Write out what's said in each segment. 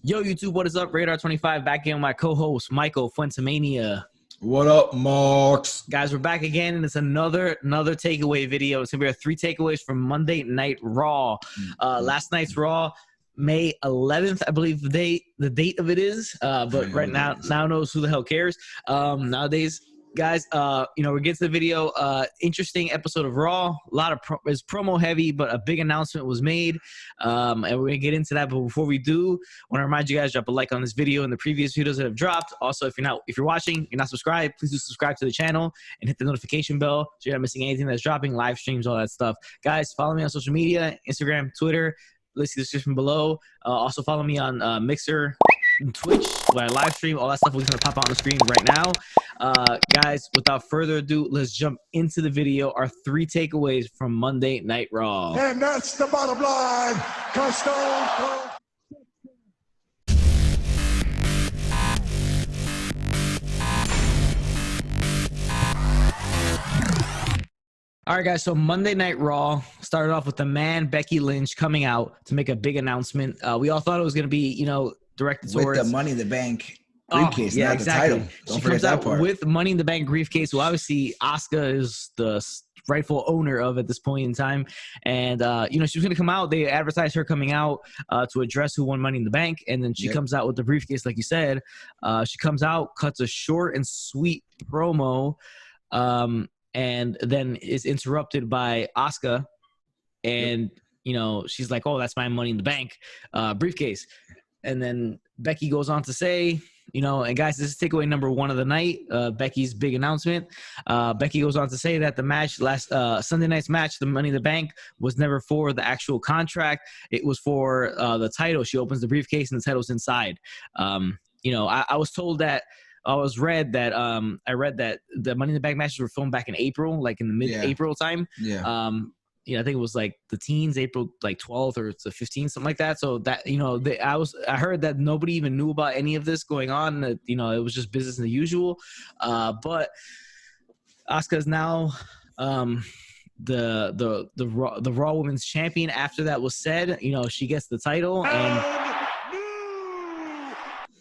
Yo, YouTube, what is up? Radar25 back in with my co-host, Michael Fuentemania. What up, Marks? Guys, we're back again, and it's another takeaway video. It's going to be our 3 takeaways from Monday Night Raw. Last night's Raw, May 11th, I believe the date of it is. But right now knows who the hell cares. Nowadays, guys, we're getting to the video. Interesting episode of Raw. A lot of it's promo heavy, but a big announcement was made, and we're gonna get into that. But before we do, I want to remind you guys, drop a like on this video and the previous videos that have dropped. Also, if you're watching, you're not subscribed, please do subscribe to the channel and hit the notification bell so you're not missing anything that's dropping, live streams, all that stuff. Guys, follow me on social media, Instagram, Twitter. List in the description below. Also follow me on Mixer, Twitch, where I live stream. All that stuff is going to pop out on the screen right now. Guys, without further ado, let's jump into the video. Our 3 takeaways from Monday Night Raw. And that's the bottom line. Stone Cold. All right, guys, so Monday Night Raw started off with the man, Becky Lynch, coming out to make a big announcement. We all thought it was going to be, directed towards... With the Money in the Bank briefcase, not exactly. the title. Don't she forget comes that out part. with Money in the Bank briefcase. So obviously, Asuka is the rightful owner of at this point in time. And, she was going to come out. They advertised her coming out to address who won Money in the Bank. And then she comes out with the briefcase, like you said. She comes out, cuts a short and sweet promo, and then is interrupted by Asuka, and she's like, "Oh, that's my Money in the Bank briefcase." And then Becky goes on to say, and guys, this is takeaway number 1 of the night. Becky's big announcement. Becky goes on to say that the match last Sunday night's match, the Money in the Bank, was never for the actual contract. It was for the title. She opens the briefcase and the title's inside. I was told that. I read that the Money in the Bank matches were filmed back in April, like in the mid-April time. Yeah. I think it was like the teens, April like 12th or to 15th, something like that. So that I heard that nobody even knew about any of this going on. That it was just business as usual. But Asuka is now the Raw Women's Champion. After that was said, she gets the title, and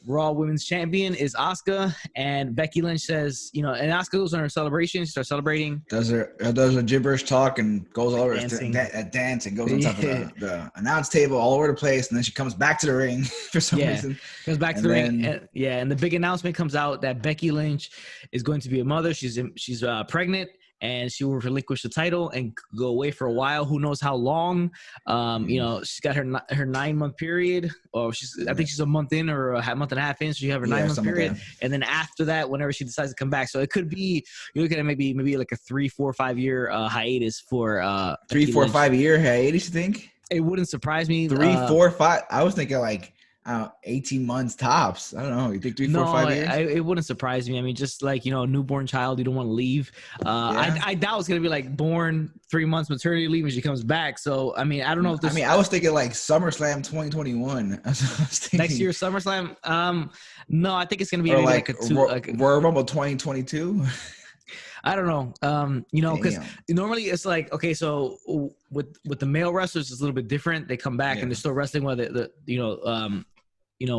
Raw Women's Champion is Asuka, and Becky Lynch says, and Asuka goes on her celebration. She starts celebrating. Does a gibberish talk and goes all over dancing. Dancing, goes on top of the announce table all over the place, and then she comes back to the ring for some reason. Comes back to the ring. And the big announcement comes out that Becky Lynch is going to be a mother. She's pregnant. And she will relinquish the title and go away for a while. Who knows how long? She's got her 9-month period, or I think she's a month in or a month and a half in. So you have her 9-month period, and then after that, whenever she decides to come back, so it could be you're looking at maybe like a 3, 4, 5 year hiatus for 3, 4, 5 year hiatus. You think? It wouldn't surprise me. 3, 4, 5. I was thinking like 18 months tops. I don't know. You think 3, 4, 5 years? It wouldn't surprise me. I mean, just like, a newborn child, you don't want to leave. I doubt it's going to be like born 3 months maternity leave when she comes back. So, I mean, I don't know if this... I was thinking like SummerSlam 2021. Next year, SummerSlam? No, I think it's going to be like a Royal Rumble 2022. I don't know. Because normally it's like, okay, so with the male wrestlers, it's a little bit different. They come back and they're still wrestling while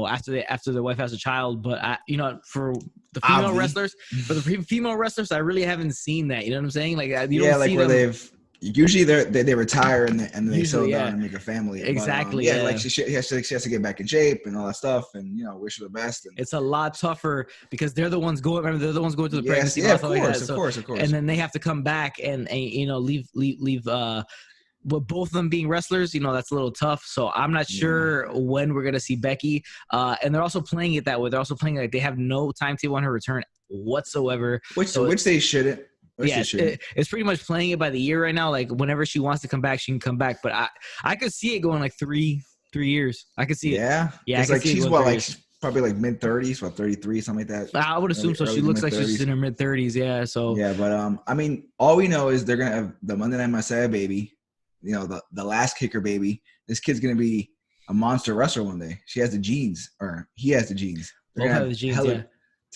after their wife has a child. But for the female wrestlers, I really haven't seen that. You know what I'm saying? Like you don't see where them. they've usually they retire and they settle down and make a family. Exactly. But, like she has to get back in shape and all that stuff, and wish her the best. And it's a lot tougher because they're the ones going. Remember, they're the ones going to the pregnancy. Yeah, of course. And then they have to come back and leave. But both of them being wrestlers, that's a little tough. So I'm not sure when we're gonna see Becky. And they're also playing it that way. They're also playing like they have no timetable on her return whatsoever. Which they shouldn't. It's pretty much playing it by the year right now. Like whenever she wants to come back, she can come back. But I could see it going like 3 years. I could see it. Yeah. It's like she's probably like mid-30s, 33, something like that. I would assume so. She looks like she's in her mid-30s. Yeah. So but I mean, all we know is they're gonna have the Monday Night Messiah baby. The last kicker baby. This kid's gonna be a monster wrestler one day. She has the genes, or he has the genes. Both have the genes.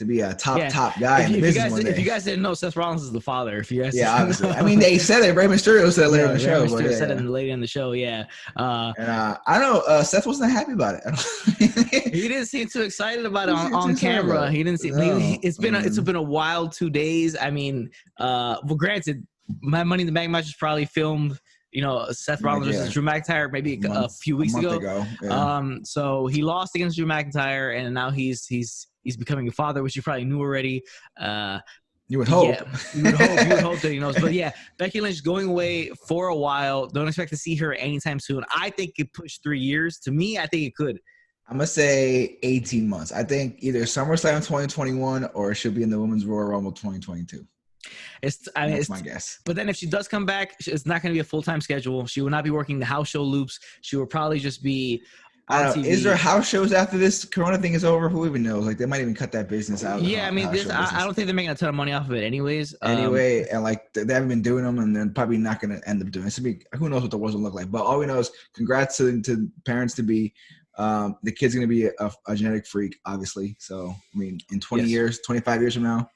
to be a top Yeah. guy in the business one day. If you guys didn't know, Seth Rollins is the father. If you guys Yeah, didn't obviously. know. I mean, they said it. Rey Mysterio said it later in the Rey show. Mysterio But said yeah. it later in the show. Yeah. And I don't know. Seth wasn't happy about it. He didn't seem too excited about it He didn't seem on too excited camera. about it. He didn't see. No. It's been a wild 2 days. I mean, well, granted, my Money in the Bank match was probably filmed. Seth Rollins versus Drew McIntyre maybe a few weeks ago. Yeah. So he lost against Drew McIntyre, and now he's becoming a father, which you probably knew already. You would hope. Yeah, you would hope that he knows. But yeah, Becky Lynch going away for a while. Don't expect to see her anytime soon. I think it pushed 3 years. To me, I think it could. I'm going to say 18 months. I think either SummerSlam 2021 or she'll be in the Women's Royal Rumble 2022. That's my guess. But then if she does come back, it's not going to be a full-time schedule. She will not be working the house show loops. She will probably just be I don't know. Is there house shows after this Corona thing is over? Who even knows? Like, they might even cut that business out. Yeah, I mean, I don't think they're making a ton of money off of it anyways. Anyway, and like they haven't been doing them, and they're probably not going to end up doing it. Who knows what the world will look like? But all we know is congrats to parents to be. The kid's going to be a genetic freak, obviously. So, I mean, in 20 years, 25 years from now,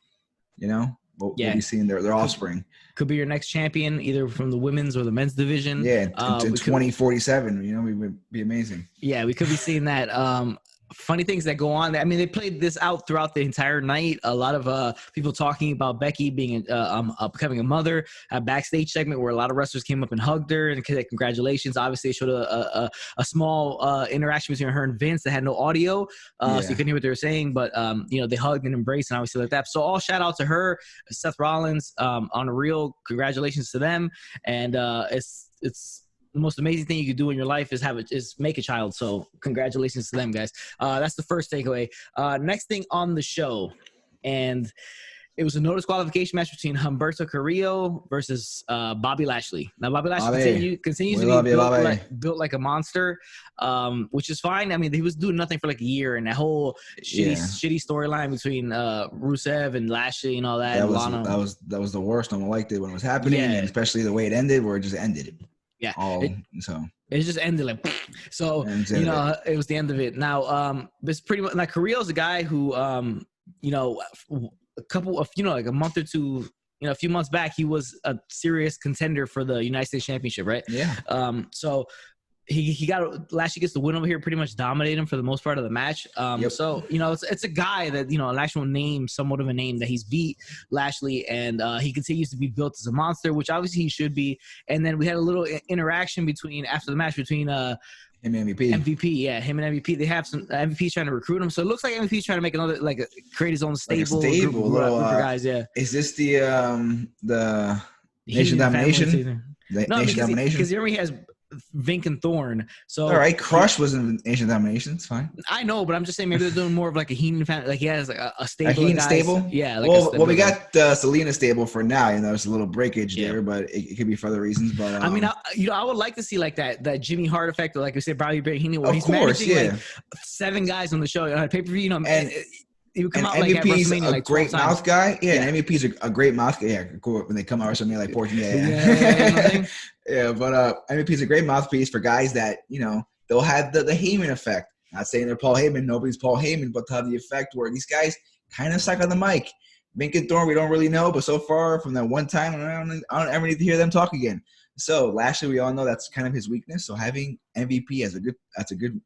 we'll be seeing their offspring. Could be your next champion, either from the women's or the men's division. Yeah, in 2047, we would be amazing. Yeah, we could be seeing that. Funny things that go on. I mean, they played this out throughout the entire night. A lot of people talking about Becky being becoming a mother. A backstage segment where a lot of wrestlers came up and hugged her and said congratulations. Obviously, they showed a small interaction between her and Vince that had no audio, so you couldn't hear what they were saying. But they hugged and embraced and obviously like that. So all shout out to her, Seth Rollins, on a real congratulations to them. And it's the most amazing thing you could do in your life is make a child. So congratulations to them, guys. That's the first takeaway. Next thing on the show, and it was a no disqualification match between Humberto Carrillo versus Bobby Lashley. Now Bobby Lashley continues to be built like a monster, which is fine. I mean, he was doing nothing for like a year, and that whole shitty storyline between Rusev and Lashley and all that. That was the worst. No one liked it when it was happening, and especially the way it ended, where it just ended. Yeah. It just ended like so. It was the end of it. Now, this pretty much like Carrillo's a guy who, like a month or two, a few months back, he was a serious contender for the United States Championship, right? Yeah. So he got Lashley gets the win over here, pretty much dominated him for the most part of the match. So it's a guy that an actual name, somewhat of a name that he's beat Lashley, and he continues to be built as a monster, which obviously he should be. And then we had a little interaction after the match between him and MVP. Yeah, him and MVP. They have some MVP's trying to recruit him, so it looks like MVP's trying to make another create his own stable, group of guys. Yeah. Is this the Nation Domination? Nation Domination because he has Vink and Thorn. So all right, Crush was in Nation Domination. It's fine. I know, but I'm just saying maybe they're doing more of like a Heenan family. Like he has like a stable. A Heenan stable. Yeah. Well, we got Selena stable for now. There's a little breakage there, but it could be for other reasons. But I mean, I would like to see like that Jimmy Hart effect, or like we said, Bobby Heenan, where he's managing like 7 guys on the show on pay per view. And he would come out MVP's like a great mouth guy. Yeah, and MVP's a great mouth guy. Yeah, cool. When they come out or something like Portland. Yeah, but MVP's a great mouthpiece for guys that, they'll have the Heyman effect. Not saying they're Paul Heyman. Nobody's Paul Heyman, but to have the effect where these guys kind of suck on the mic. Vink and Thorn, we don't really know, but so far from that one time, I don't ever need to hear them talk again. So Lashley, we all know that's kind of his weakness. So having MVP as that's a good,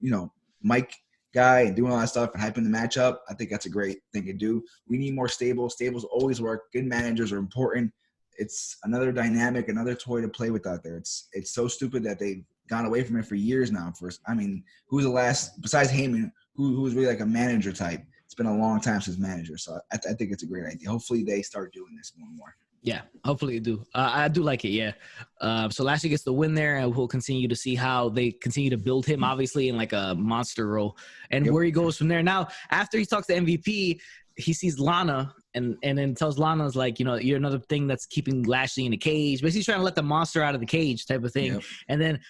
mic guy and doing all that stuff and hyping the match up, I think that's a great thing to do. We need more stables. Stables always work. Good managers are important. It's another dynamic, another toy to play with out there. It's so stupid that they've gone away from it for years now. Who's the last, besides Heyman, who was really like a manager type? It's been a long time since manager. So I think it's a great idea. Hopefully they start doing this more and more. Yeah, hopefully you do. I do like it, yeah. So Lashley gets the win there, and we'll continue to see how they continue to build him, obviously, in like a monster role, and where he goes from there. Now, after he talks to MVP, he sees Lana, and then tells Lana's like, you're another thing that's keeping Lashley in the cage. Basically, trying to let the monster out of the cage type of thing. Yep. And then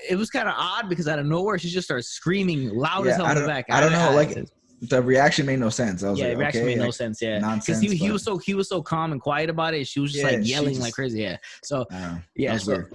it was kind of odd because out of nowhere, she just starts screaming loud as hell in the back. I don't know, the reaction made no sense. I was the reaction made no sense. Yeah, because he was so calm and quiet about it. She was just yelling like crazy. Yeah. So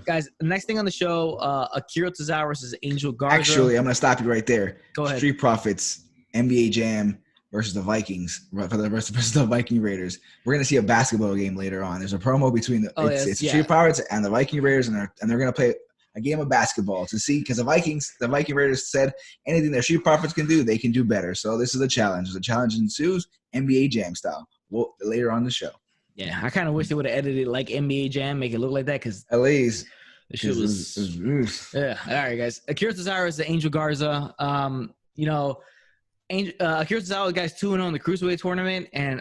guys, next thing on the show, Akira Tozawa versus Angel Garza. Actually, I'm gonna stop you right there. Go ahead. Street Profits, NBA Jam, versus the Vikings versus the Viking Raiders. We're gonna see a basketball game later on. There's a promo between the Street Pirates and the Viking Raiders, and they're gonna play a game of basketball to see, because the Viking Raiders said anything that Street Profits can do, they can do better. So this is a challenge. The challenge ensues, NBA Jam style. Well, later on the show. Yeah, I kind of wish they would have edited like NBA Jam, make it look like that, because at least the shit was yeah. All right, guys. Akira Tozawa is the Angel Garza. Akira Tozawa, guys, 2-0 in the Cruiserweight tournament, and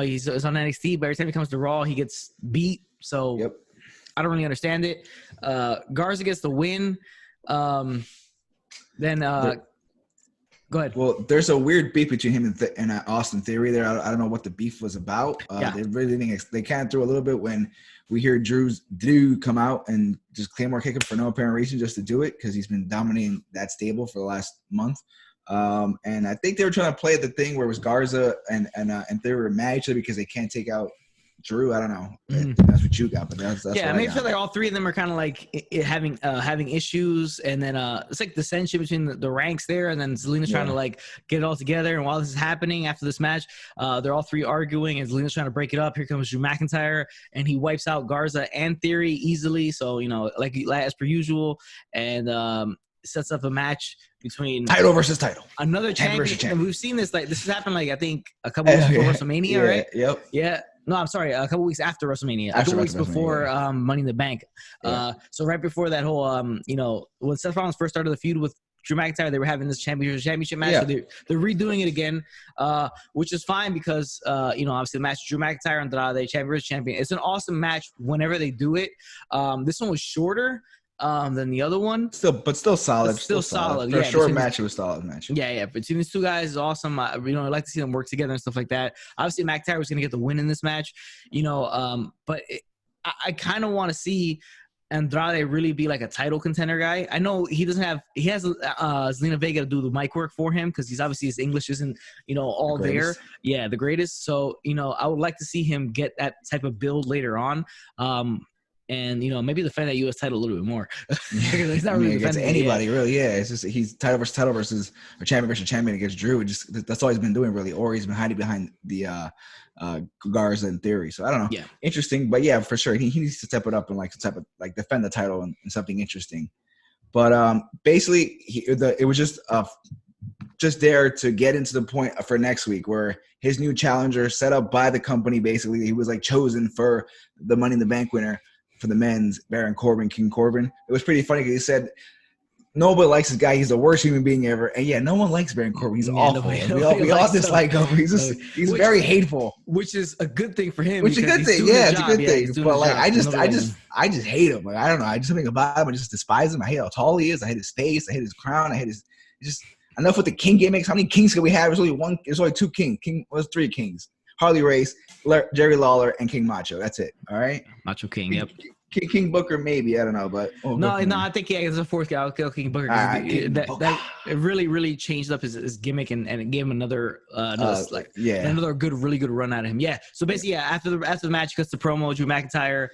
he's on NXT, but every time he comes to Raw, he gets beat. So yep. I don't really understand it. Garza gets the win. Go ahead. Well, there's a weird beef between him and Austin Theory there. I don't know what the beef was about. They really think they kind of threw a little bit when we hear Drew come out and just Claymore kick him for no apparent reason, just to do it, because he's been dominating that stable for the last month. And I think they were trying to play the thing where it was Garza and Theory were mad at each other because they can't take out Drew. I don't know. That's what you got, but that's yeah. I feel like all three of them are kind of like having issues, and then it's like dissension between the ranks there, and then Zelina's trying to like get it all together. And while this is happening after this match, they're all three arguing, and Zelina's trying to break it up. Here comes Drew McIntyre, and he wipes out Garza and Theory easily. So like as per usual, and sets up a match between title versus title, another champion. And we've seen this this has happened I think a couple weeks before WrestleMania, right? Yep. Yeah. No, I'm sorry. A couple weeks after WrestleMania. A couple weeks before Money in the Bank. Yeah. So right before that whole, when Seth Rollins first started the feud with Drew McIntyre, they were having this championship match. Yeah. So they're redoing it again, which is fine because, obviously the match Drew McIntyre and Andrade, champion versus champion. It's an awesome match whenever they do it. This one was shorter than the other one. Still solid. Still solid. For a short match, it was a solid match. Yeah. Between these two guys is awesome. I like to see them work together and stuff like that. Obviously, McIntyre was going to get the win in this match, but I kind of want to see Andrade really be like a title contender guy. I know he has Zelina Vega to do the mic work for him because his English isn't, all there. Yeah, the greatest. So, I would like to see him get that type of build later on. And maybe defend that U.S. title a little bit more. He's not really defending anybody, really. Yeah, it's just he's title versus champion against Drew. That's all he's been doing, really. Or he's been hiding behind the Garza in Theory. So I don't know. Yeah, interesting, but yeah, for sure he needs to step it up and defend the title and something interesting. But basically, it was just there to get into the point for next week where his new challenger set up by the company. Basically, he was chosen for the Money in the Bank winner. For the men's, Baron Corbin, King Corbin. It was pretty funny because he said nobody likes this guy. He's the worst human being ever. And yeah, no one likes Baron Corbin. He's awful. We all dislike him. He's very hateful. Which is a good thing for him. Which is a good thing. Yeah, it's a good thing. But I just hate him. I don't know. I just something about him. I just despise him. I hate how tall he is. I hate his face. I hate his crown. I hate his just enough with the king gimmicks. How many kings can we have? There's only one. There's only two kings. There's three kings. Harley Race, Jerry Lawler, and King Macho. That's it. All right. Macho King. Yep. King Booker, maybe. I don't know, but no. I think it's a fourth guy. I'll kill King Booker. That it really changed up his gimmick and it gave him another really good run out of him. Yeah. So basically, after the match, cuts the promo, Drew McIntyre,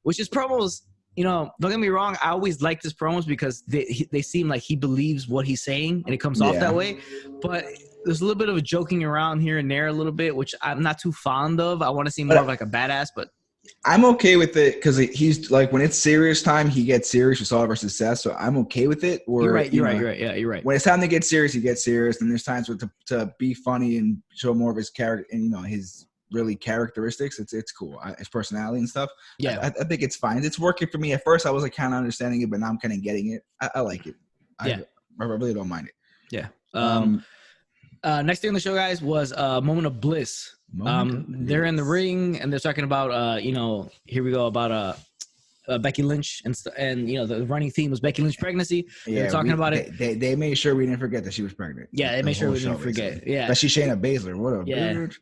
which is promos. Don't get me wrong. I always like his promos because they seem like he believes what he's saying and it comes off that way. But there's a little bit of a joking around here and there a little bit, which I'm not too fond of. I want to see more of like a badass, but I'm okay with it because he's when it's serious time, he gets serious with Saul versus Seth. So I'm okay with it. You're right. Yeah, you're right. When it's time to get serious, he gets serious. And there's times to be funny and show more of his character and his really characteristics. It's cool. His personality and stuff. Yeah, I think it's fine. It's working for me. At first, I was kind of understanding it, but now I'm kind of getting it. I like it. I really don't mind it. Yeah. Next thing on the show, guys, was Moment of Bliss. They're in the ring and they're talking about here we go about Becky Lynch and the running theme was Becky Lynch pregnancy. Yeah, they're talking about it. They made sure we didn't forget that she was pregnant. Yeah, they made sure we didn't forget. Yeah, but she's Shayna Baszler. What a bitch.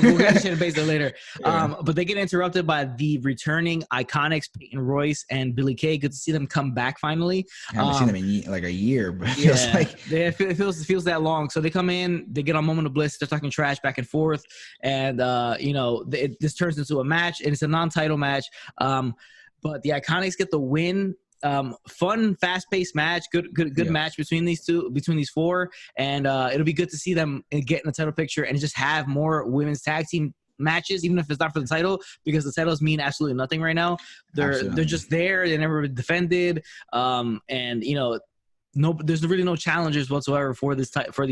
We'll get to Shayna Baszler later. Yeah. But they get interrupted by the returning Iconics, Peyton Royce and Billie Kay. Good to see them come back finally. I haven't seen them in a year, but it feels that long. So they come in, they get on Moment of Bliss. They're talking trash back and forth, and this turns into a match, and it's a non-title match. But the Iconics get the win fun, fast-paced match. Good match between these four, and it'll be good to see them get in the title picture and just have more women's tag team matches, even if it's not for the title, because the titles mean absolutely nothing right now. They're just there. They never been defended, and there's really no challengers whatsoever for these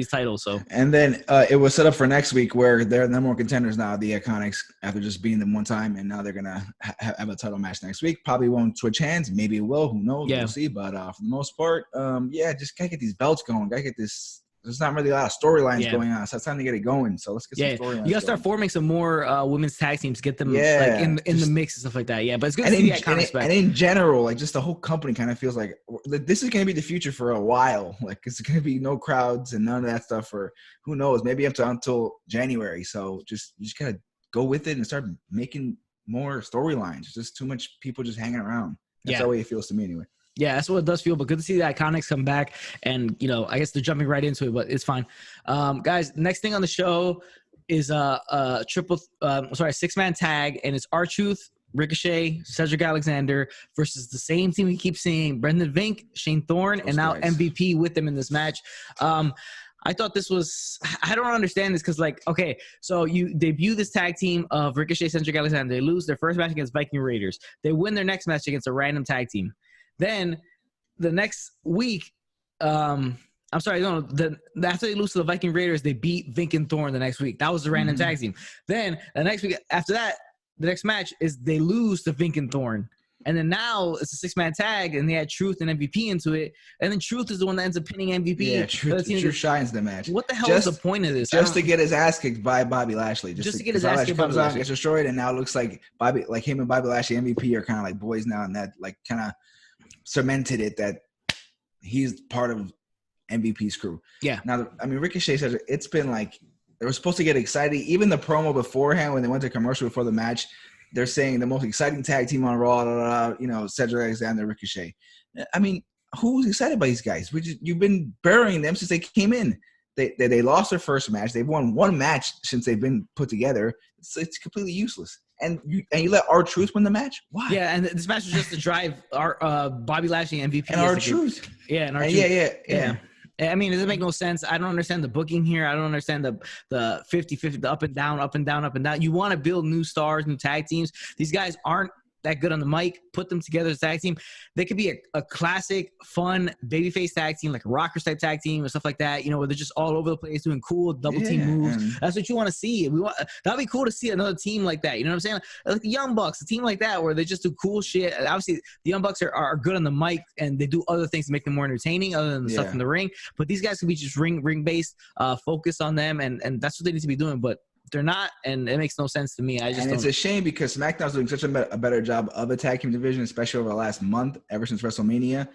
titles. So, and then it was set up for next week where they're number one contenders now, the Iconics, after just beating them one time, and now they're gonna have a title match next week. Probably won't switch hands, maybe it will. Who knows? Yeah. We'll see. But for the most part, just gotta get these belts going. Gotta get this. There's not really a lot of storylines going on, so it's time to get it going. So let's get some storylines. You gotta start forming some more women's tag teams, get them in the mix and stuff like that. Yeah, but it's good to see the Iconics back. And in general, like just the whole company kind of feels like this is gonna be the future for a while. Like it's gonna be no crowds and none of that stuff for who knows, maybe up to until January. So you just gotta go with it and start making more storylines. There's just too much people just hanging around. That's the way it feels to me anyway. Yeah, that's what it does feel, but good to see the Iconics come back. And, I guess they're jumping right into it, but it's fine. Guys, next thing on the show is a six-man tag, and it's R-Truth, Ricochet, Cedric Alexander versus the same team we keep seeing, Brendan Vink, Shane Thorne, and now MVP with them in this match. I thought this was – I don't understand this because, so you debut this tag team of Ricochet, Cedric Alexander. They lose their first match against Viking Raiders. They win their next match against a random tag team. Then the next week, after they lose to the Viking Raiders, they beat Vink and Thorne the next week. That was the random tag team. Then the next week after that, the next match is they lose to Vink and Thorne. And then now it's a six-man tag, and they had Truth and MVP into it. And then Truth is the one that ends up pinning MVP. Yeah, Truth shines the match. What the hell is the point of this? Just to get his ass kicked by Bobby Lashley. Just to get his ass kicked by Bobby Lashley. Gets destroyed, and now it looks like him and Bobby Lashley MVP are kind of like boys now, and that kind of cemented it that he's part of MVP's crew. Yeah. Now, Ricochet said it's been like they were supposed to get excited. Even the promo beforehand when they went to commercial before the match, they're saying the most exciting tag team on Raw, Cedric Alexander, Ricochet. Who's excited by these guys? You've been burying them since they came in. They lost their first match. They've won one match since they've been put together. It's completely useless. And you let R-Truth win the match? Why? Yeah, and this match was just to drive our Bobby Lashley MVP. And R-Truth. Yeah, and R-Truth. Yeah. It doesn't make no sense. I don't understand the booking here. I don't understand the 50-50, the up and down, up and down, up and down. You want to build new stars, new tag teams. These guys aren't that good on the mic. Put them together as a tag team. They could be a classic, fun, babyface tag team, like a Rockers type tag team or stuff like that, where they're just all over the place doing cool double team moves. That's what you want to see. That'd be cool to see another team like that. You know what I'm saying? Like the Young Bucks, a team like that where they just do cool shit. Obviously, the Young Bucks are good on the mic and they do other things to make them more entertaining other than the stuff in the ring. But these guys can be just ring-based, focus on them, and that's what they need to be doing. But they're not, and it makes no sense to me. It's a shame because SmackDown's doing such a better job of the tag team division, especially over the last month, ever since WrestleMania,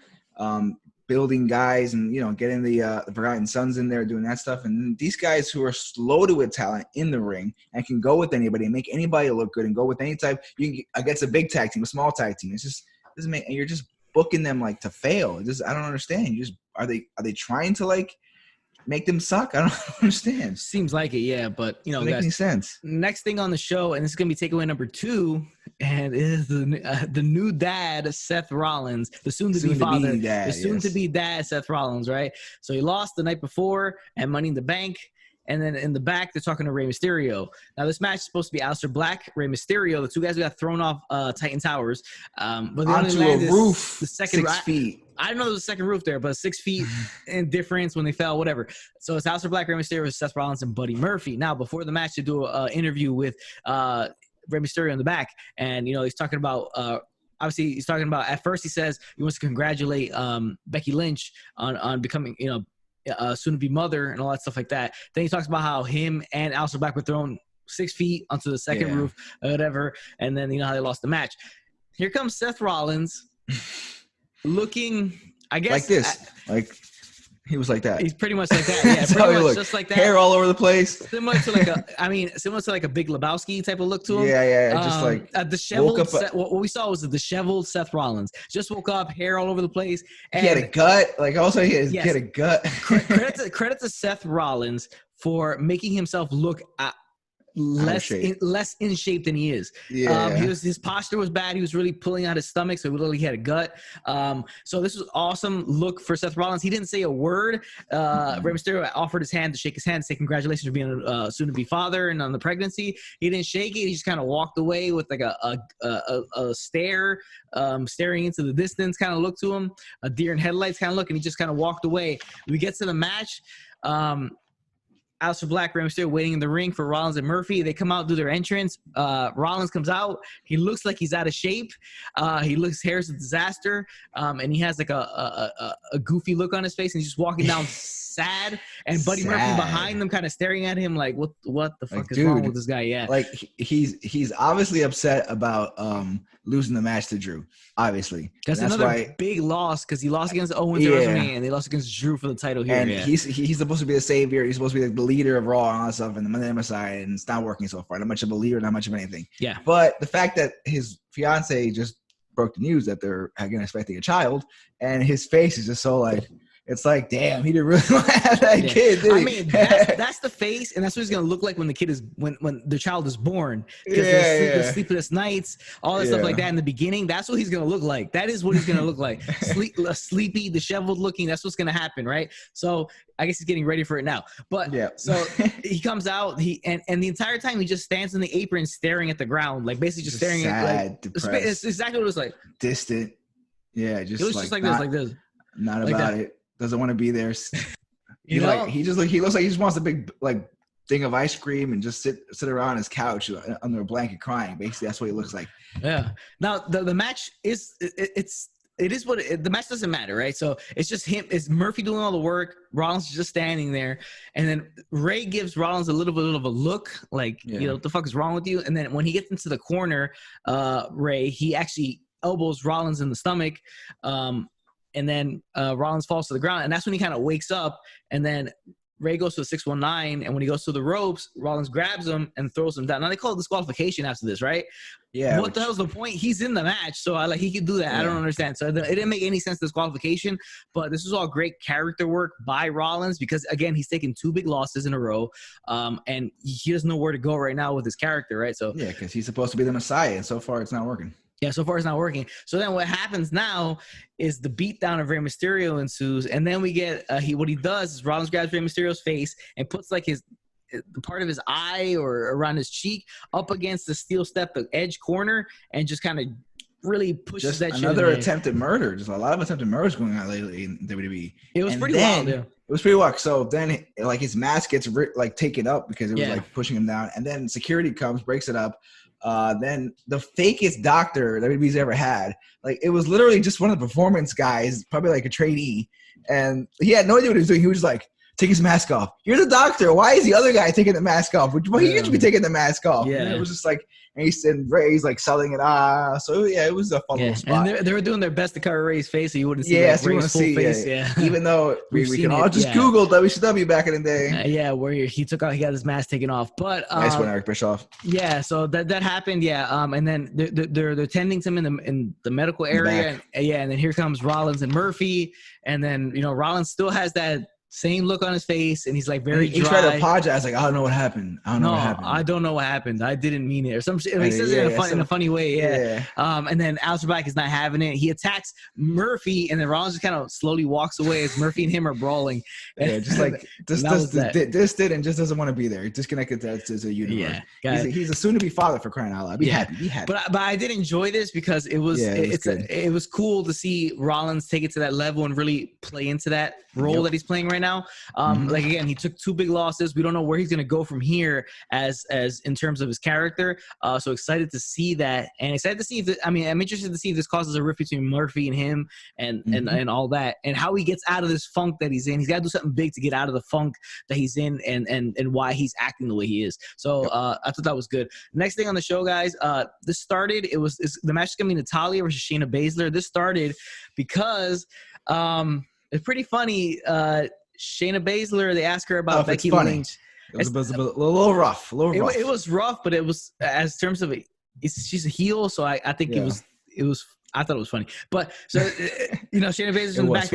building guys and getting the Forgotten Sons in there doing that stuff. And these guys who are loaded with talent in the ring and can go with anybody and make anybody look good and go with any type. You can against a big tag team, a small tag team. It's just doesn't make. And you're just booking them like to fail. I don't understand. Are they trying to make them suck? I don't understand. Seems like it, yeah, but doesn't make any sense. Next thing on the show, and this is gonna be takeaway number 2, and it is the new dad, Seth Rollins, the soon-to-be father, soon-to-be dad, Seth Rollins, right? So he lost the night before at Money in the Bank. And then in the back, they're talking to Rey Mysterio. Now, this match is supposed to be Aleister Black, Rey Mysterio, the two guys who got thrown off Titan Towers. But they onto a roof, the second 6 feet. I didn't know there was a second roof there, but 6 feet in difference when they fell, whatever. So it's Aleister Black, Rey Mysterio, Seth Rollins, and Buddy Murphy. Now, before the match, they do an interview with Rey Mysterio in the back. And, he's talking about obviously, he's talking about, at first he says he wants to congratulate Becky Lynch on becoming, soon-to-be mother and all that stuff like that. Then he talks about how him and Aleister Black were thrown 6 feet onto the second roof or whatever, and then how they lost the match. Here comes Seth Rollins looking, I guess. Like this. He was like that. He's pretty much like that. Yeah, pretty much just like that. Hair all over the place. Similar to like a Big Lebowski type of look to him. Yeah. Just like a disheveled. What we saw was a disheveled Seth Rollins. Just woke up, hair all over the place. And he had a gut. Also he had a gut. Credit to Seth Rollins for making himself look less shape. less in shape than he is. Yeah. His posture was bad. He was really pulling out his stomach, so he literally had a gut. So this was awesome look for Seth Rollins. He didn't say a word. Rey Mysterio offered his hand to shake his hand, to say congratulations for being a soon-to-be father and on the pregnancy. He didn't shake it. He just kind of walked away with like a stare, staring into the distance kind of look to him, a deer in headlights kind of look, and he just kind of walked away. We get to the match. Aleister Black, Rey Mysterio waiting in the ring for Rollins and Murphy. They come out, do their entrance. Rollins comes out. He looks like he's out of shape. His hair's a disaster, and he has like a goofy look on his face, and he's just walking down sad. And Buddy Murphy behind them, kind of staring at him like, what the fuck is wrong with this guy? Yeah, like he's obviously upset about losing the match to Drew. Obviously, that's another big loss because he lost against Owens at WrestleMania, and they lost against Drew for the title here. And he's supposed to be the savior. He's supposed to be like the leader of Raw and all that stuff, and the Monday Night Messiah, and it's not working so far. Not much of a leader, not much of anything. Yeah. But the fact that his fiance just broke the news that they're again expecting a child, and his face is just so like. It's like, damn, he didn't really want to have that kid. Did he? I mean, that's the face, and that's what he's gonna look like when the kid is when the child is born. Because the sleepless nights, all that stuff like that in the beginning. That's what he's gonna look like. That is what he's gonna look like. Sleepy, disheveled looking. That's what's gonna happen, right? So I guess he's getting ready for it now. But so he comes out. And the entire time he just stands in the apron, staring at the ground, like basically just staring at like. It's exactly what it was like. Distant. Yeah, it was just like this. Not about it. Doesn't want to be there. He looks like he just wants a big like thing of ice cream and just sit around his couch under a blanket crying. Basically, that's what he looks like. Yeah. Now the match is the match doesn't matter, right? So it's just him. It's Murphy doing all the work. Rollins is just standing there, and then Ray gives Rollins a little bit of a look, like what the fuck is wrong with you? And then when he gets into the corner, Ray he actually elbows Rollins in the stomach. And then Rollins falls to the ground, and that's when he kind of wakes up. And then Ray goes to a 619, and when he goes to the ropes, Rollins grabs him and throws him down. Now they call it disqualification after this, right? Yeah. What the hell's the point? He's in the match, so he could do that. Yeah. I don't understand. So it didn't make any sense, disqualification. But this was all great character work by Rollins because again, he's taken 2 big losses in a row, and he doesn't know where to go right now with his character, right? So yeah, because he's supposed to be the Messiah, and so far it's not working. Yeah, so far it's not working. So then what happens now is the beatdown of Rey Mysterio ensues, and then we get what he does is Rollins grabs Rey Mysterio's face and puts like the part of his eye or around his cheek up against the steel step, the edge corner, and just kind of really pushes just that shit. Another attempted murder. Just a lot of attempted murders going on lately in WWE. It was pretty wild, yeah. It was pretty wild. So then, like, his mask gets taken up because it was like pushing him down, and then security comes, breaks it up. Then the fakest doctor that WWE's ever had, like it was literally just one of the performance guys, probably like a trainee, and he had no idea what he was doing. He was like, take his mask off. You're the doctor. Why is the other guy taking the mask off? Well, he should be taking the mask off. Yeah. And it was just like, and Ray's like selling it. So yeah, it was a fun little spot. And they were doing their best to cover Ray's face, so you wouldn't see Ray's full face. Yeah. Even though we can all just Google WCW back in the day. Where he got his mask taken off. But nice one, Eric Bischoff. Yeah, so that happened. Yeah. And then they're tending to him in the medical area. And then here comes Rollins and Murphy, and then Rollins still has that same look on his face, and he's like very dry. He tried to apologize, like, I don't know what happened. I don't know what happened. I didn't mean it. Or some shit. He says it in a funny way, yeah. And then Aleister Black is not having it. He attacks Murphy, and then Rollins just kind of slowly walks away as Murphy and him are brawling. Yeah, just like distant and just doesn't want to be there. Disconnected to the universe. Yeah, he's a soon-to-be father, for crying out loud. Be happy. But I did enjoy this because it was cool to see Rollins take it to that level and really play into that role that he's playing right now. Like again, he took 2 big losses. We don't know where he's gonna go from here as in terms of his character. So excited to see that, and excited to see if I'm interested to see if this causes a rift between Murphy and him, and all that, and how he gets out of this funk that he's in. He's got to do something big to get out of the funk that he's in, and why he's acting the way he is. So I thought that was good. Next thing on the show, guys, this started. The match is gonna be Natalya versus Shayna Baszler. This started because it's pretty funny. Shayna Baszler, they ask her about Becky Lynch. It was a little rough. It was rough, but it was as terms of she's a heel, so I think it was I thought it was funny. But so Shayna Baszler's in the back.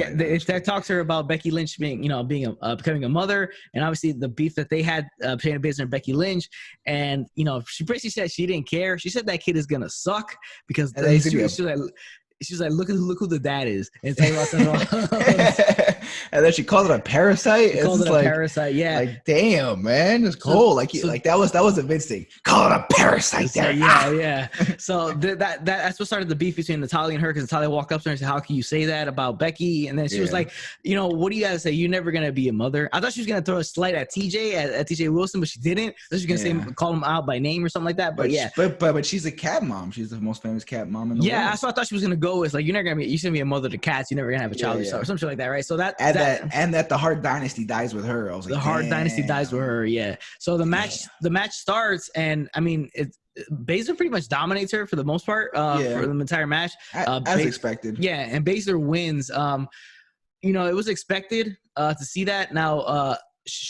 They talked to her about Becky Lynch being becoming a mother, and obviously the beef that they had, Shayna Baszler and Becky Lynch, and she basically said she didn't care. She said that kid is gonna suck because she was like, look who the dad is, and and then she called it a parasite. She called it a parasite. Yeah, like damn, man, it's cold. That was a Vince thing. Call it a parasite. So, yeah. So that's what started the beef between Natalya and her, because Natalya walked up to her and said, "How can you say that about Becky?" And then she was like, "What do you gotta say? You're never gonna be a mother." I thought she was gonna throw a slight at TJ at TJ Wilson, but she didn't. So she was gonna call him out by name or something like that. But she's a cat mom. She's the most famous cat mom in the world. Yeah, that's what I thought she was gonna go with. Like, you're gonna be a mother to cats. You're never gonna have a child yourself, or something like that, right? So that the Hart Dynasty dies with her. I was like, the Hart Dynasty dies with her. Yeah. So the match starts, and I mean, Baszler pretty much dominates her for the most part for the entire match, as expected. Yeah, and Baszler wins. It was expected to see that. Now,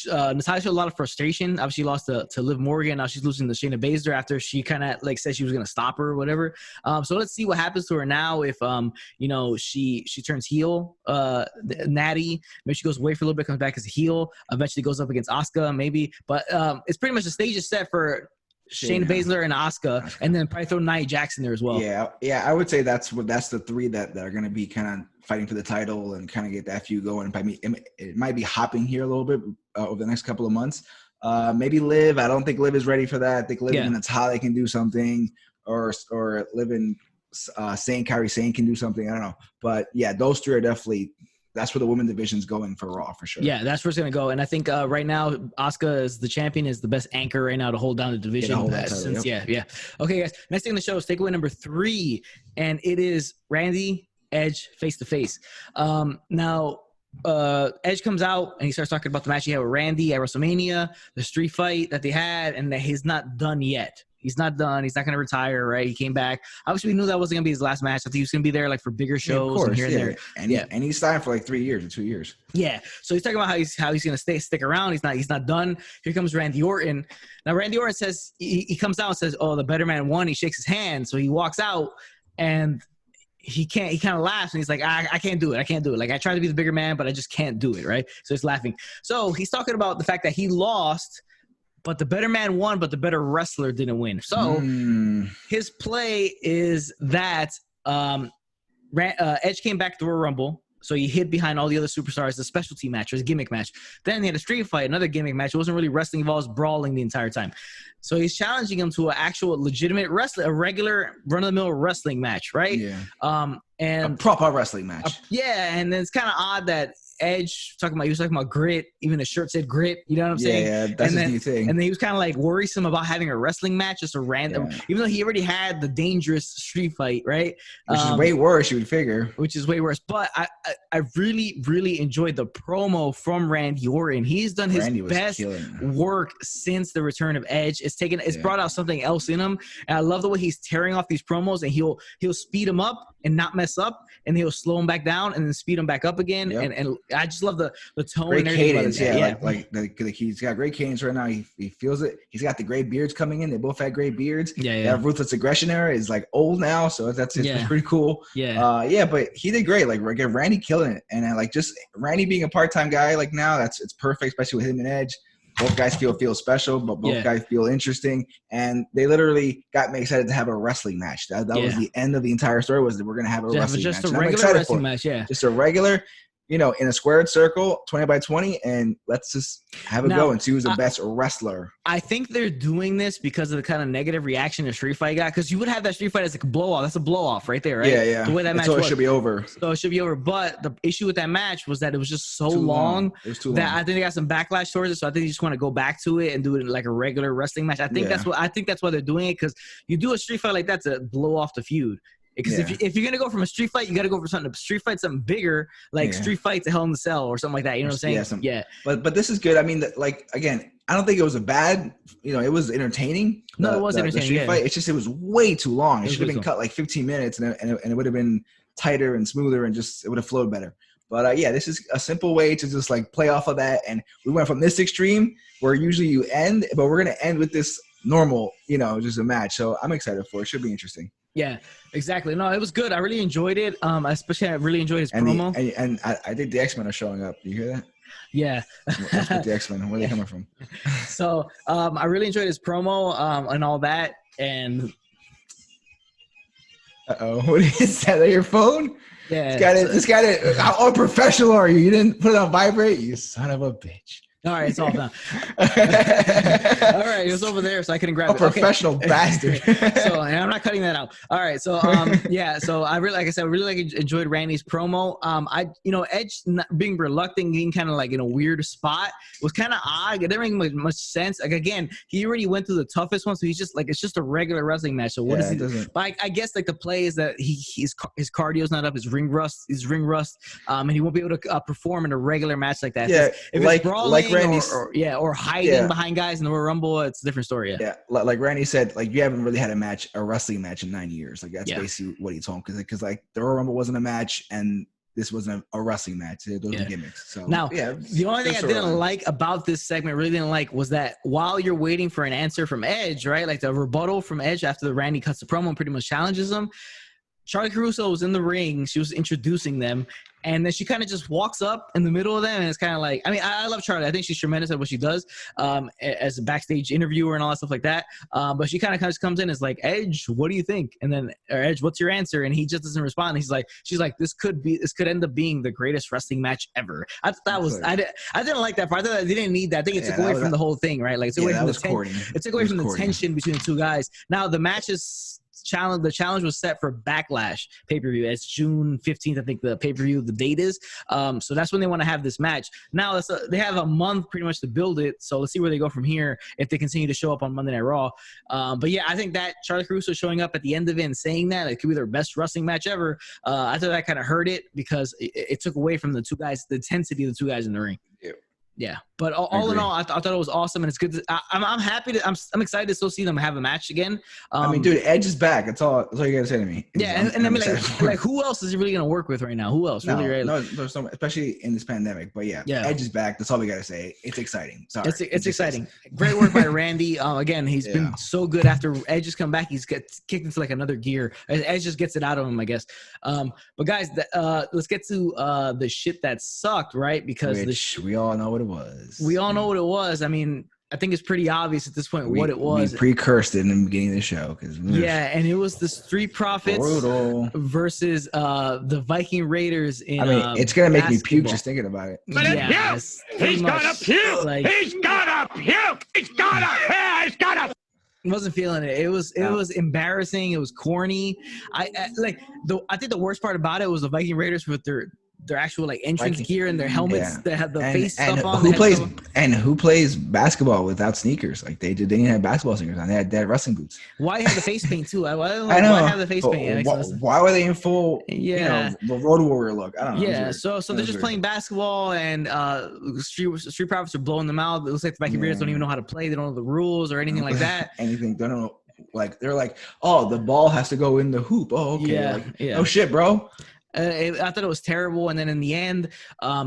Natalya showed a lot of frustration. Obviously, she lost to Liv Morgan. Now she's losing to Shayna Baszler after she kind of said she was going to stop her or whatever. So let's see what happens to her now. If she turns heel, Natty, maybe she goes away for a little bit, comes back as a heel, eventually goes up against Asuka maybe. But it's pretty much the stage is set for Shayna Baszler and Asuka, and then probably throw Nia Jax there as well. Yeah, I would say that's the three that are going to be kind of fighting for the title and kind of get that feud going. It might be hopping here a little bit over the next couple of months. Maybe Liv. I don't think Liv is ready for that. I think Liv and Natalya can do something, or Liv and Kairi Sane can do something. I don't know, but yeah, those three are definitely. That's where the women's division's going for Raw for sure. Yeah, that's where it's going to go. And I think right now, Asuka is the champion, is the best anchor right now to hold down the division. Yeah. Okay, guys. Next thing on the show is takeaway number 3, and it is Randy Edge face-to-face. Now, Edge comes out and he starts talking about the match he had with Randy at WrestleMania, the street fight that they had, and that he's not done yet. He's not done. He's not going to retire, right? He came back. Obviously, we knew that wasn't going to be his last match. I think he was going to be there for bigger shows. Of course, and here and there. And he signed for 3 years or 2 years. Yeah. So he's talking about how he's going to stick around. He's not done. Here comes Randy Orton. Now, Randy Orton says, he comes out and says, "Oh, the better man won." He shakes his hand. So he walks out and he kind of laughs and he's like, I can't do it. I can't do it. Like, I tried to be the bigger man, but I just can't do it. Right. So he's laughing. So he's talking about the fact that he lost, but the better man won, but the better wrestler didn't win. So his play is that Edge came back to a Rumble. So he hid behind all the other superstars, the specialty match, or a gimmick match. Then he had a street fight, another gimmick match. It wasn't really wrestling involved, it was brawling the entire time. So he's challenging him to an actual legitimate wrestling, a regular run-of-the-mill wrestling match, right? Yeah. And a proper wrestling match. And then it's kind of odd that Edge he was talking about grit. Even the shirt said grit. You know what I'm saying? Yeah, that's his new thing. And then he was kind of worrisome about having a wrestling match, just a random. Yeah. Even though he already had the dangerous street fight, right? Which is way worse, you would figure. Which is way worse. But I really, really enjoyed the promo from Randy Orton. He's done his best work since the return of Edge. It's brought out something else in him, and I love the way he's tearing off these promos. And he'll speed them up and not mess up, and he'll slow them back down and then speed them back up again. Yep. And I just love the tone. Great cadence, he's got great cadence right now. He feels it. He's got the gray beards coming in. They both had gray beards. That Ruthless Aggression era is old now, so that's pretty cool. But he did great. Again, Randy killing it, and just Randy being a part-time guy now, it's perfect, especially with him and Edge. Both guys feel special, but both guys feel interesting, and they literally got me excited to have a wrestling match. That was the end of the entire story. Was that we're gonna have a wrestling match? Just a regular wrestling match, just a regular. In a squared circle, 20 by 20, and let's just have it go and see who's the best wrestler. I think they're doing this because of the kind of negative reaction the street fight got, because you would have that street fight as a blow-off. That's a blow-off right there, right? Yeah. The way that match it should be over. So it should be over. But the issue with that match was that it was just so long. It was too long. I think they got some backlash towards it, so I think they just want to go back to it and do it like a regular wrestling match. I think that's why they're doing it, because you do a street fight like that to blow off the feud. Because if you're gonna go from a street fight, you got to go for something bigger, Street Fight to Hell in the Cell or something like that. You know what I'm saying? But this is good. I mean, again, I don't think it was a bad. It was entertaining. It was entertaining. The street fight. It's just it was way too long. It should have been cut 15 minutes, and it would have been tighter and smoother, and just it would have flowed better. But this is a simple way to just play off of that. And we went from this extreme where usually you end, but we're gonna end with this normal, just a match. So I'm excited for it. Should be interesting. Yeah, exactly. No, it was good. I really enjoyed it. Especially I really enjoyed his promo. And I think the X-Men are showing up. You hear that? Yeah. What's with the X-Men? Where are they coming from? So I really enjoyed his promo and all that. And What is that? Your phone? yeah, This guy. How unprofessional are you? You didn't put it on vibrate, you son of a bitch. all right, it's all done. All right, it was over there, so I couldn't grab it. Professional bastard. So, and I'm not cutting that out. All right, so yeah, so I really, like I said, I really enjoyed Randy's promo. Edge being reluctant, being kind of like in a weird spot was kind of odd. It didn't make much sense. Like again, he already went through the toughest one, so he's just like it's just a regular wrestling match. So what is he? But I guess like the play is that his cardio's not up, his ring rust, and he won't be able to perform in a regular match like that. Yeah, if like it's brawling Randy's, or hiding behind guys in the Royal Rumble, it's a different story. Yeah, like Randy said, like you haven't really had a wrestling match in 9 years. Like that's basically what he told him because like the Royal Rumble wasn't a match and this wasn't a wrestling match. Those are gimmicks. So now, the only thing I didn't like about this segment, really didn't like, was that while you're waiting for an answer from Edge, right, like the rebuttal from Edge after the Randy cuts the promo and pretty much challenges him, Charlie Caruso was in the ring. She was introducing them. And then she kind of just walks up in the middle of them. And it's kind of like, I mean, I love Charlie. I think she's tremendous at what she does as a backstage interviewer and all that stuff like that. But she kind of just comes in and is like, Edge, what do you think? And then, or Edge, what's your answer? And he just doesn't respond. She's like, this could end up being the greatest wrestling match ever. I didn't like that part. I thought they didn't need that. I think it took away from the whole thing, right? Like, it took away from the tension between the two guys. Now, the match is... The challenge was set for Backlash pay-per-view. It's June 15th, I think the pay-per-view, the date is. So that's when they want to have this match. Now they have a month pretty much to build it. So let's see where they go from here if they continue to show up on Monday Night Raw. But yeah, I think that Charlie Caruso showing up at the end of it and saying that it could be their best wrestling match ever. I thought that kind of hurt it because it took away from the two guys, the intensity of the two guys in the ring. Yeah, but all in all, I thought it was awesome, and it's good. I'm happy to. I'm excited to still see them have a match again. I mean, dude, Edge is back. That's all you gotta say to me. Yeah, and I mean, like, who else is he really gonna work with right now? Who else? No, there's so much, especially in this pandemic. But yeah, Edge is back. That's all we gotta say. It's exciting. Sorry, it's exciting. Great work by Randy. Again, he's been so good after Edge has come back. He's kicked into like another gear. Edge just gets it out of him, I guess. But guys, let's get to the shit that sucked, right? Because we all know what it was. We all know what it was. I mean, I think it's pretty obvious at this point what it was. We precursed it in the beginning of the show. And it was the Street Profits versus the Viking Raiders in it's going to make me puke just thinking about it. Yes, he's got to puke! He's got to puke! He's got to... Wasn't feeling it. It was embarrassing. It was corny. I think the worst part about it was the Viking Raiders with their actual like entrance gear and their helmets that had the face stuff on. Who plays basketball without sneakers? Like they didn't have basketball sneakers on. They had wrestling boots. Why have the face paint too? Why have the face paint? Why were they in full? The Road Warrior look. I don't know. Yeah. So they're just playing basketball and Street Profits are blowing them out. It looks like the Viking Raiders don't even know how to play. They don't know the rules or anything like that. They don't know. Like they're like, oh, the ball has to go in the hoop. Oh, okay. Oh shit, bro. I thought it was terrible, and then in the end,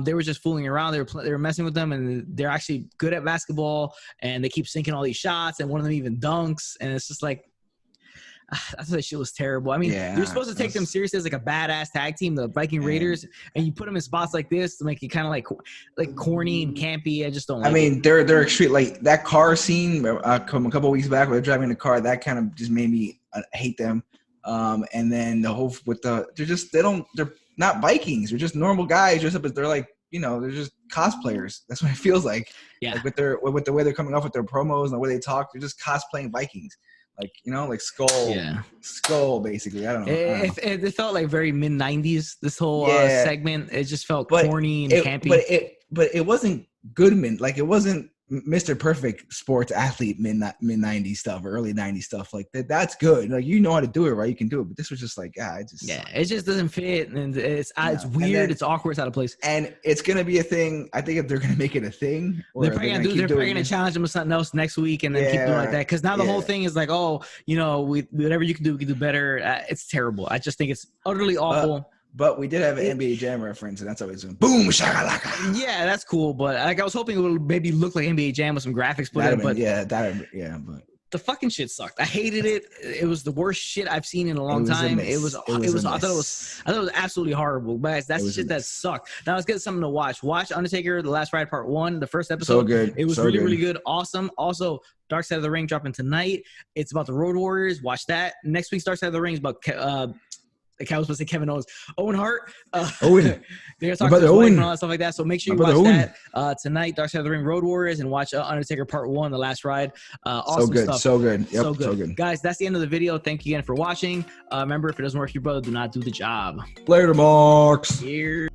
they were just fooling around. They were messing with them, and they're actually good at basketball, and they keep sinking all these shots, and one of them even dunks, and it's just like, I thought that shit was terrible. I mean, you're supposed to take them seriously as like a badass tag team, the Viking Raiders, and you put them in spots like this to make it kind of like corny and campy. I just don't like it. They're extreme. Like that car scene a couple of weeks back where they're driving the car, that kind of just made me hate them. And then the whole they're not Vikings. They're just normal guys dressed up as they're like, they're just cosplayers. That's what it feels like. Yeah. Like with the way they're coming off with their promos and the way they talk, they're just cosplaying Vikings. Like, like Skull basically. I don't know. It felt like very mid 90s, this whole segment. It just felt corny and campy. But it wasn't Goodman. Like it wasn't Mr. Perfect sports athlete mid 90s stuff or early 90s stuff like that. That's good. Like how to do it, right? You can do it. But this was just like, it just doesn't fit, and it's weird. It's awkward. It's out of place. And it's gonna be a thing. I think if they're gonna make it a thing, they're probably gonna challenge them with something else next week, and then keep doing like that. Because now the whole thing is like, whatever you can do, we can do better. It's terrible. I just think it's utterly awful. But we did have an NBA Jam reference, and that's always boom shakalaka. Yeah, that's cool. But I was hoping it would maybe look like NBA Jam with some graphics put in. But the fucking shit sucked. I hated it. It was the worst shit I've seen in a long time. It was. I thought it was absolutely horrible. But that's the shit that sucked. Now let's get something to watch. Watch Undertaker: The Last Ride Part 1, the first episode. So good. It was so really good. Awesome. Also, Dark Side of the Ring dropping tonight. It's about the Road Warriors. Watch that. Next week's Dark Side of the Ring is about I was supposed to say Kevin Owens. Owen Hart. Owen. They're going to talk to his wife and all that stuff like that. So make sure you watch that tonight. Dark Side of the Ring, Road Warriors, and watch Undertaker Part 1, The Last Ride. Awesome so good, stuff. so good. Yep, so good. So good. Guys, that's the end of the video. Thank you again for watching. Remember, if it doesn't work for your brother, do not do the job. Later, Marks. Here.